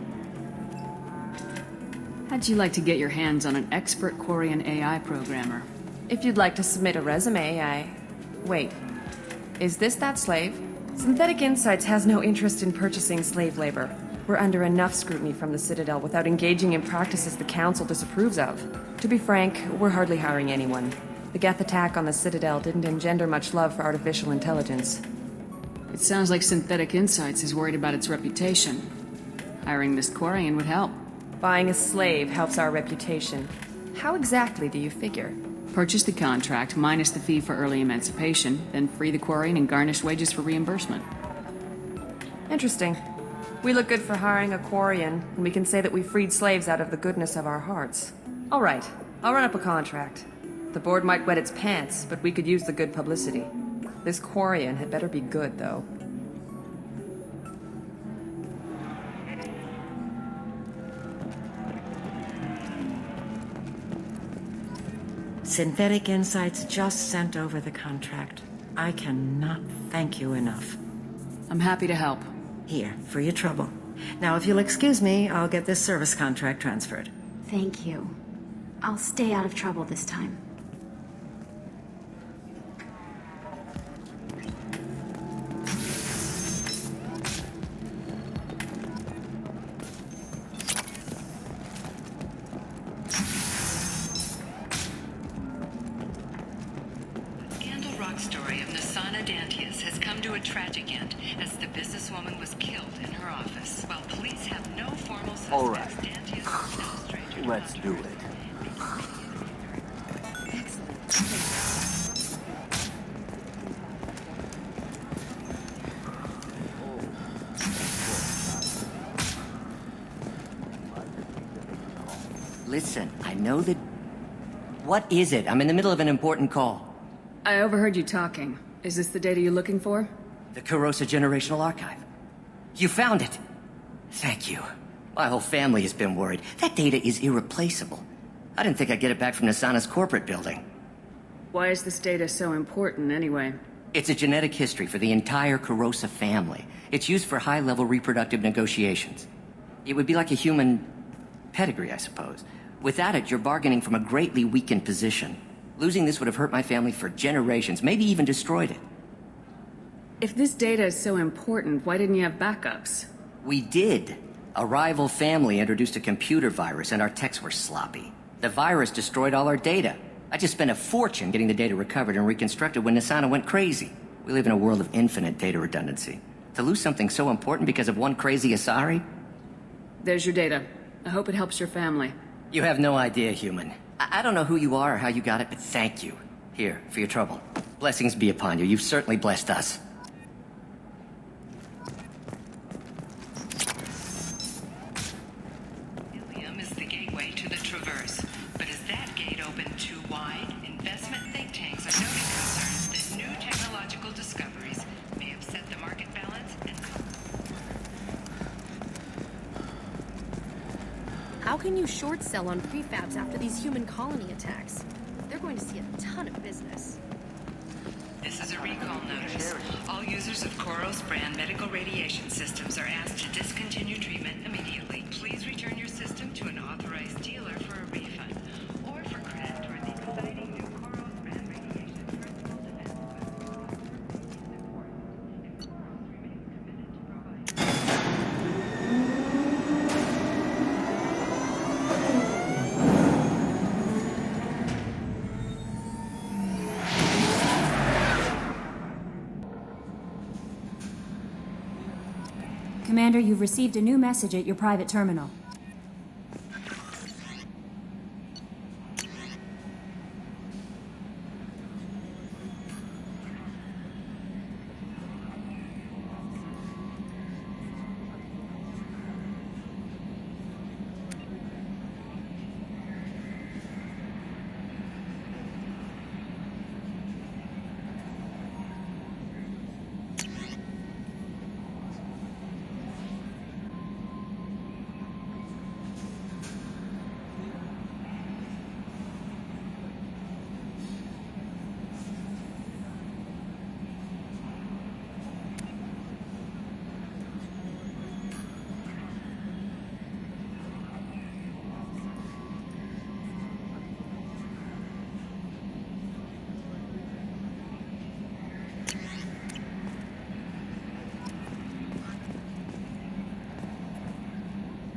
[SPEAKER 5] How'd you like to get your hands on an expert Quarian AI programmer?
[SPEAKER 10] If you'd like to submit a resume, Wait. Is this that slave? Synthetic Insights has no interest in purchasing slave labor. We're under enough scrutiny from the Citadel without engaging in practices the Council disapproves of. To be frank, we're hardly hiring anyone. The Geth attack on the Citadel didn't engender much love for artificial intelligence.
[SPEAKER 5] It sounds like Synthetic Insights is worried about its reputation. Hiring this Quarian would help.
[SPEAKER 10] Buying a slave helps our reputation. How exactly do you figure?
[SPEAKER 5] Purchase the contract minus the fee for early emancipation, then free the Quarian and garnish wages for reimbursement.
[SPEAKER 10] Interesting. We look good for hiring a Quarian, and we can say that we freed slaves out of the goodness of our hearts. All right, I'll run up a contract. The board might wet its pants, but we could use the good publicity. This Quarian had better be good, though.
[SPEAKER 18] Synthetic Insights just sent over the contract. I cannot thank you enough.
[SPEAKER 5] I'm happy to help.
[SPEAKER 18] Here, for your trouble. Now, if you'll excuse me, I'll get this service contract transferred.
[SPEAKER 17] Thank you. I'll stay out of trouble this time.
[SPEAKER 6] Tragic end, as the businesswoman was killed in her office. While police have no formal suspects,
[SPEAKER 4] All right.
[SPEAKER 6] Dantius is no stranger to
[SPEAKER 4] Let's do it.
[SPEAKER 21] Listen, I know that... What is it? I'm in the middle of an important call.
[SPEAKER 5] I overheard you talking. Is this the data you're looking for?
[SPEAKER 21] The Kurosa Generational Archive. You found it! Thank you. My whole family has been worried. That data is irreplaceable. I didn't think I'd get it back from Nasana's corporate building.
[SPEAKER 5] Why is this data so important, anyway?
[SPEAKER 21] It's a genetic history for the entire Kurosa family. It's used for high-level reproductive negotiations. It would be like a human pedigree, I suppose. Without it, you're bargaining from a greatly weakened position. Losing this would have hurt my family for generations, maybe even destroyed it.
[SPEAKER 5] If this data is so important, why didn't you have backups?
[SPEAKER 21] We did. A rival family introduced a computer virus and our techs were sloppy. The virus destroyed all our data. I just spent a fortune getting the data recovered and reconstructed when Nasana went crazy. We live in a world of infinite data redundancy. To lose something so important because of one crazy Asari?
[SPEAKER 5] There's your data. I hope it helps your family.
[SPEAKER 21] You have no idea, human. I don't know who you are or how you got it, but thank you. Here, for your trouble. Blessings be upon you. You've certainly blessed us.
[SPEAKER 6] Ilium is the gateway to the Traverse. But is that gate open too wide? Investment think tanks are noting concerns that new technological discoveries may upset the market balance and...
[SPEAKER 19] How can you short sell on prefabs after these human colony attacks? They're going to see a ton of business.
[SPEAKER 6] This is a recall notice. All users of Koros brand medical radiation systems are asked to discontinue treatment immediately. Please return your system to an authorized dealer for a refund or for credit toward the exciting new Koros brand radiation personal defense
[SPEAKER 3] Commander, you've received a new message at your private terminal.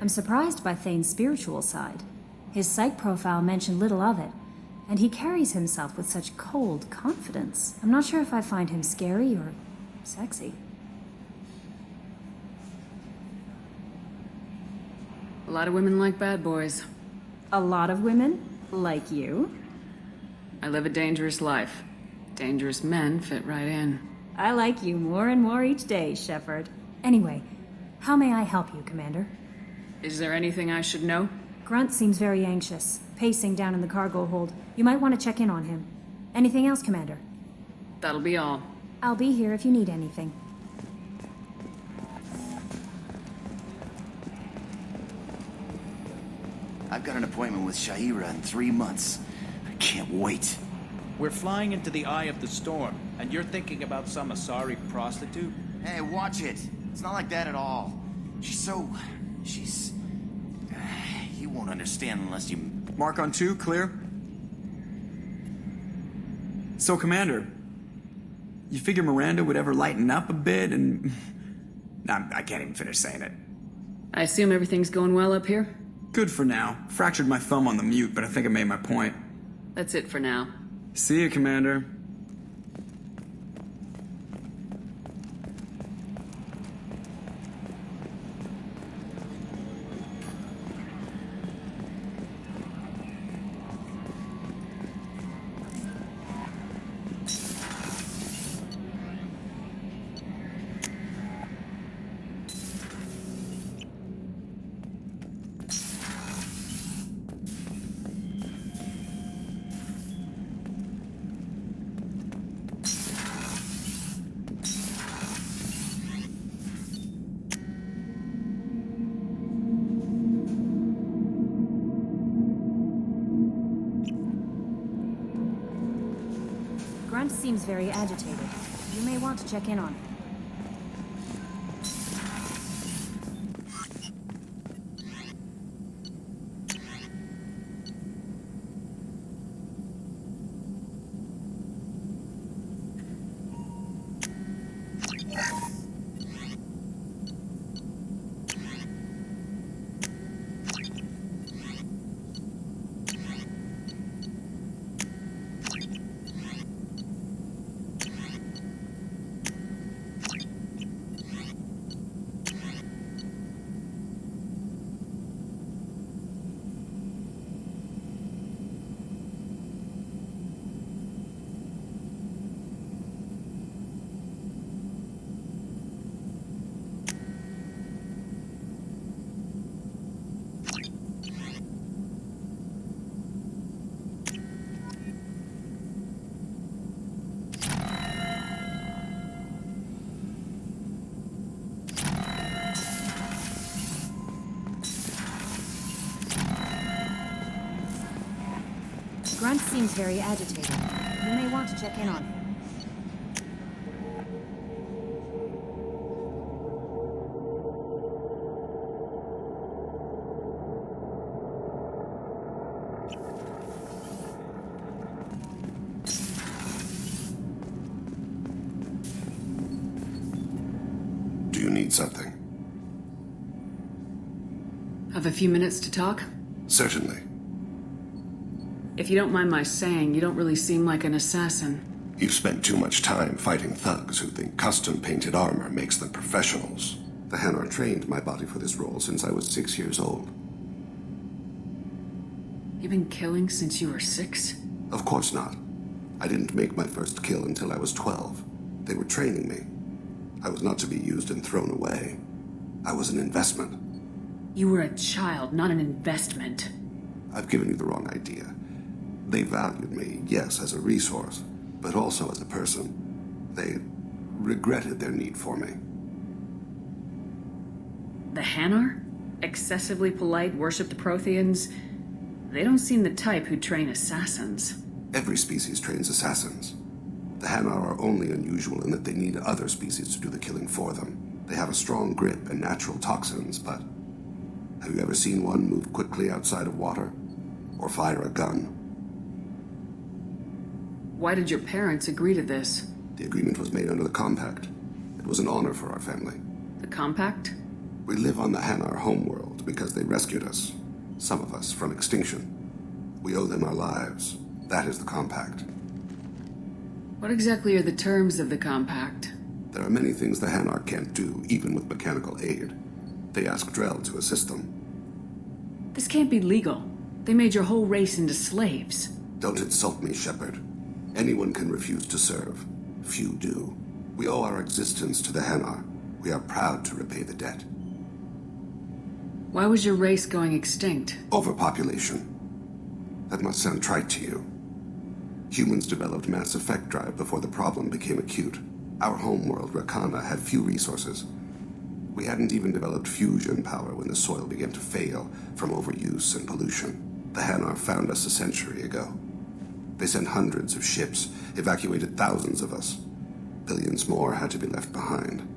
[SPEAKER 3] I'm surprised by Thane's spiritual side. His psych profile mentioned little of it, and he carries himself with such cold confidence. I'm not sure if I find him scary or sexy.
[SPEAKER 5] A lot of women like bad boys.
[SPEAKER 3] A lot of women? Like you?
[SPEAKER 5] I live a dangerous life. Dangerous men fit right in.
[SPEAKER 3] I like you more and more each day, Shepard. Anyway, how may I help you, Commander?
[SPEAKER 5] Is there anything I should know?
[SPEAKER 3] Grunt seems very anxious, pacing down in the cargo hold. You might want to check in on him. Anything else, Commander?
[SPEAKER 5] That'll be all.
[SPEAKER 8] I'll be here if you need anything.
[SPEAKER 22] I've got an appointment with Shaira in 3 months. I can't wait.
[SPEAKER 2] We're flying into the eye of the storm, and you're thinking about some Asari prostitute?
[SPEAKER 22] Hey, watch it. It's not like that at all. She's... You won't understand unless you...
[SPEAKER 23] Mark on 2, clear? So, Commander, you figure Miranda would ever lighten up a bit and... Nah, I can't even finish saying it.
[SPEAKER 5] I assume everything's going well up here?
[SPEAKER 23] Good for now. Fractured my thumb on the mute, but I think I made my point.
[SPEAKER 5] That's it for now.
[SPEAKER 23] See you, Commander.
[SPEAKER 8] Grunt seems very agitated. You may want to check in on him. Grunt seems very agitated. You may want to check in on him.
[SPEAKER 24] Do you need something?
[SPEAKER 5] Have a few minutes to talk?
[SPEAKER 24] Certainly.
[SPEAKER 5] If you don't mind my saying, you don't really seem like an assassin.
[SPEAKER 24] You've spent too much time fighting thugs who think custom-painted armor makes them professionals. The Hanar trained my body for this role since I was 6 years old.
[SPEAKER 5] You've been killing since you were 6?
[SPEAKER 24] Of course not. I didn't make my first kill until I was 12. They were training me. I was not to be used and thrown away. I was an investment.
[SPEAKER 5] You were a child, not an investment.
[SPEAKER 24] I've given you the wrong idea. They valued me, yes, as a resource, but also as a person. They regretted their need for me.
[SPEAKER 5] The Hanar? Excessively polite, worship the Protheans? They don't seem the type who train assassins.
[SPEAKER 24] Every species trains assassins. The Hanar are only unusual in that they need other species to do the killing for them. They have a strong grip and natural toxins, but have you ever seen one move quickly outside of water? Or fire a gun?
[SPEAKER 5] Why did your parents agree to this?
[SPEAKER 24] The agreement was made under the Compact. It was an honor for our family.
[SPEAKER 5] The Compact?
[SPEAKER 24] We live on the Hanar homeworld because they rescued us. Some of us from extinction. We owe them our lives. That is the Compact.
[SPEAKER 5] What exactly are the terms of the Compact?
[SPEAKER 24] There are many things the Hanar can't do, even with mechanical aid. They ask Drell to assist them.
[SPEAKER 5] This can't be legal. They made your whole race into slaves.
[SPEAKER 24] Don't insult me, Shepard. Anyone can refuse to serve. Few do. We owe our existence to the Hanar. We are proud to repay the debt.
[SPEAKER 5] Why was your race going extinct?
[SPEAKER 24] Overpopulation. That must sound trite to you. Humans developed mass effect drive before the problem became acute. Our homeworld, Rakana, had few resources. We hadn't even developed fusion power when the soil began to fail from overuse and pollution. The Hanar found us a century ago. They sent hundreds of ships, evacuated thousands of us. Billions more had to be left behind.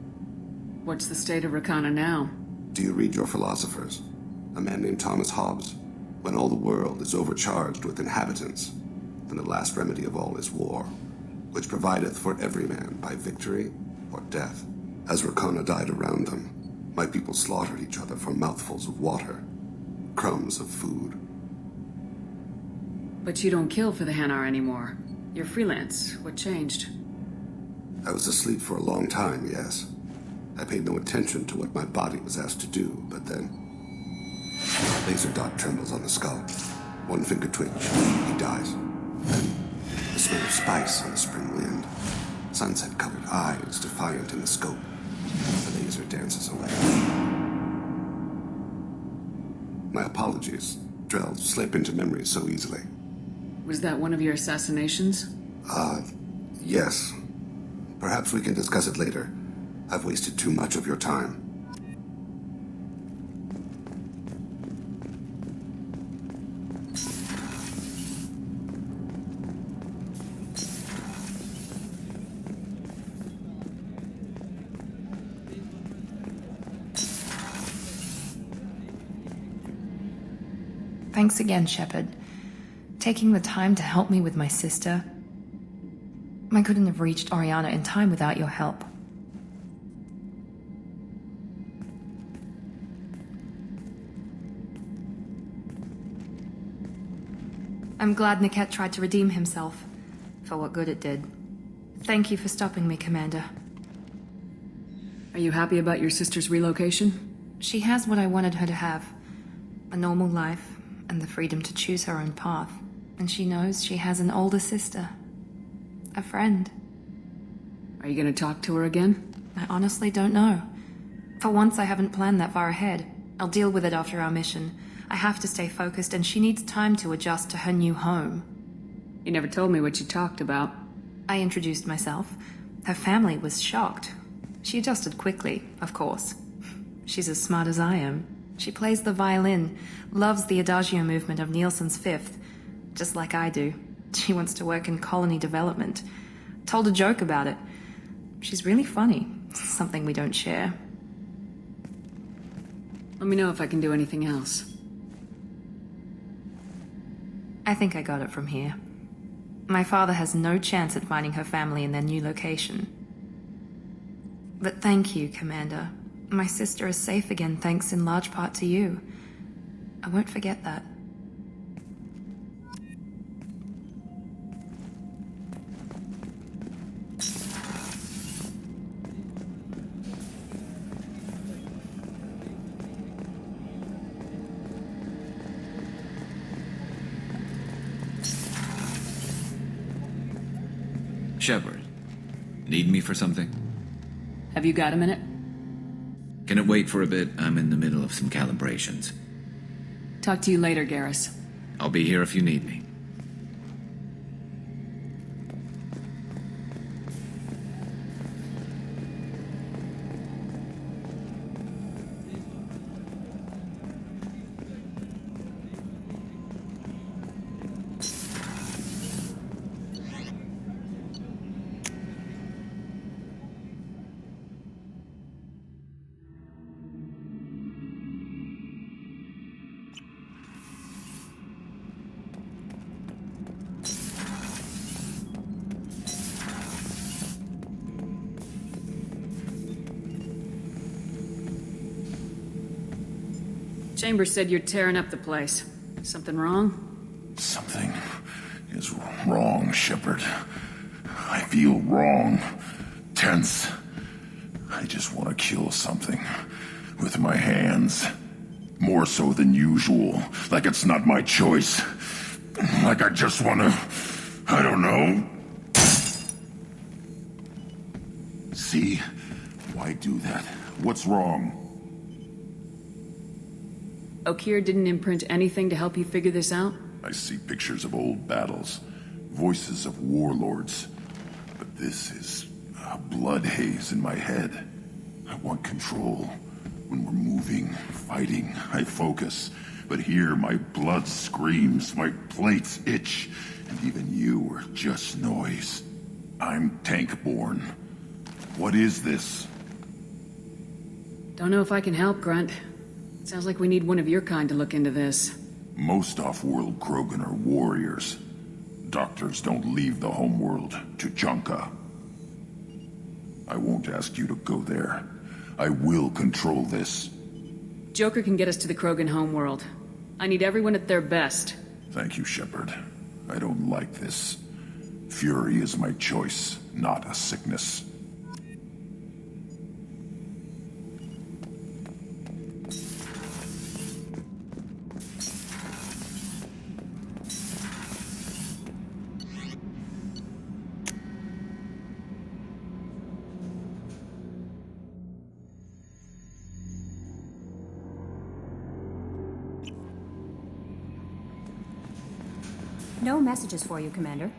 [SPEAKER 5] What's the state of Rakana now?
[SPEAKER 24] Do you read your philosophers? A man named Thomas Hobbes. When all the world is overcharged with inhabitants, then the last remedy of all is war, which provideth for every man by victory or death. As Rakana died around them, my people slaughtered each other for mouthfuls of water, crumbs of food.
[SPEAKER 5] But you don't kill for the Hanar anymore. You're freelance. What changed?
[SPEAKER 24] I was asleep for a long time, yes. I paid no attention to what my body was asked to do, but then... laser dot trembles on the skull. One finger twitch, he dies. Then, the smell of spice on the spring wind. Sunset-colored eyes defiant in the scope. The laser dances away. My apologies. Drell slip into memory so easily.
[SPEAKER 5] Was that one of your assassinations?
[SPEAKER 24] Yes. Perhaps we can discuss it later. I've wasted too much of your time.
[SPEAKER 3] Thanks again, Shepard. Taking the time to help me with my sister. I couldn't have reached Oriana in time without your help. I'm glad Niket tried to redeem himself, for what good it did. Thank you for stopping me, Commander.
[SPEAKER 5] Are you happy about your sister's relocation?
[SPEAKER 3] She has what I wanted her to have. A normal life, and the freedom to choose her own path. And she knows she has an older sister. A friend.
[SPEAKER 5] Are you going to talk to her again?
[SPEAKER 3] I honestly don't know. For once, I haven't planned that far ahead. I'll deal with it after our mission. I have to stay focused, and she needs time to adjust to her new home.
[SPEAKER 5] You never told me what you talked about.
[SPEAKER 3] I introduced myself. Her family was shocked. She adjusted quickly, of course. She's as smart as I am. She plays the violin, loves the adagio movement of Nielsen's Fifth, just like I do. She wants to work in colony development. Told a joke about it. She's really funny, something we don't share.
[SPEAKER 5] Let me know if I can do anything else.
[SPEAKER 3] I think I got it from here. My father has no chance at finding her family in their new location. But thank you, Commander. My sister is safe again thanks in large part to you. I won't forget that.
[SPEAKER 1] Shepard, need me for something?
[SPEAKER 5] Have you got a minute?
[SPEAKER 1] Can it wait for a bit? I'm in the middle of some calibrations.
[SPEAKER 5] Talk to you later, Garrus.
[SPEAKER 1] I'll be here if you need me.
[SPEAKER 5] Chambers said you're tearing up the place. Something wrong?
[SPEAKER 11] Something is wrong, Shepard. I feel wrong. Tense. I just want to kill something. With my hands. More so than usual. Like it's not my choice. Like I just want to... I don't know. See? Why do that? What's wrong?
[SPEAKER 5] Okeer didn't imprint anything to help you figure this out?
[SPEAKER 11] I see pictures of old battles, voices of warlords, but this is A blood haze in my head. I want control. When we're moving, fighting, I focus. But here my blood screams, my plates itch, and even you are just noise. I'm tank-born. What is this?
[SPEAKER 5] Don't know if I can help, Grunt. Sounds like we need one of your kind to look into this.
[SPEAKER 11] Most off-world Krogan are warriors. Doctors don't leave the homeworld to Junka. I won't ask you to go there. I will control this.
[SPEAKER 5] Joker can get us to the Krogan homeworld. I need everyone at their best.
[SPEAKER 11] Thank you, Shepard. I don't like this. Fury is my choice, not a sickness.
[SPEAKER 8] No messages for you, Commander.